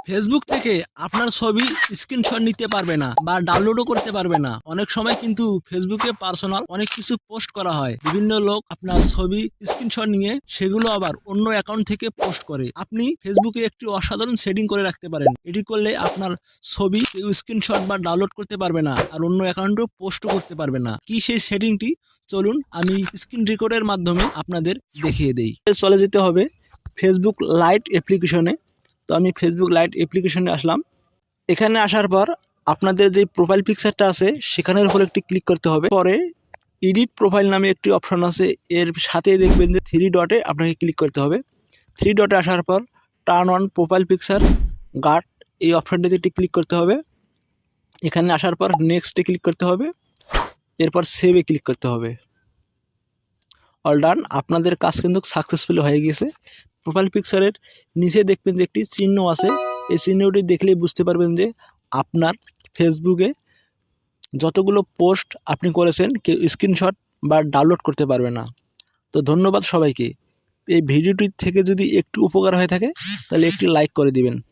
Facebook থেকে আপনার ছবি স্ক্রিনশট নিতে পারবে না বা ডাউনলোডও করতে পারবে না। অনেক সময় কিন্তু ফেসবুকে পার্সোনাল অনেক কিছু পোস্ট করা হয়। বিভিন্ন লোক আপনার ছবি স্ক্রিনশট নিয়ে সেগুলো আবার অন্য অ্যাকাউন্ট থেকে পোস্ট করে। আপনি ফেসবুকে একটি অসাধারণ সেটিং করে রাখতে পারেন। এটি করলে আপনার ছবি কেউ স্ক্রিনশট বা ডাউনলোড করতে পারবে না, আর অন্য অ্যাকাউন্টেও পোস্টও করতে পারবে না। কি সেই সেটিংটি? চলুন আমি স্ক্রিন রেকর্ডের মাধ্যমে আপনাদের দেখিয়ে দেই। চলে যেতে হবে ফেসবুক লাইট অ্যাপ্লিকেশনে। তো আমি ফেসবুক লাইট অ্যাপ্লিকেশনে আসলাম। এখানে আসার পর আপনাদের যে প্রোফাইল পিকচারটা আছে সেখানের উপর একটি ক্লিক করতে হবে। পরে এডিট প্রোফাইল নামে একটি অপশন আছে, এর সাথে দেখবেন যে 3 ডটে আপনাকে ক্লিক করতে হবে। 3 ডটে আসার পর turn on profile picture guard এই অপশনটিতে একটি ক্লিক করতে হবে। এখানে আসার পর নেক্সটে ক্লিক করতে হবে, এরপর সেভে ক্লিক করতে হবে। অল ডান, আপনাদের কাজ কিন্তু সাকসেসফুল হয়ে গেছে। প্রোফাইল পিকচারের নিচে দেখবেন যে একটি চিহ্ন আছে, এই চিহ্নটি দেখলেই বুঝতে পারবেন যে আপনার ফেসবুকে যতগুলো পোস্ট আপনি করেছেন কেউ স্ক্রিনশট বা ডাউনলোড করতে পারবে না। তো ধন্যবাদ সবাইকে। এই ভিডিওটি থেকে যদি একটু উপকার হয়ে থাকে তাহলে একটি লাইক করে দিবেন।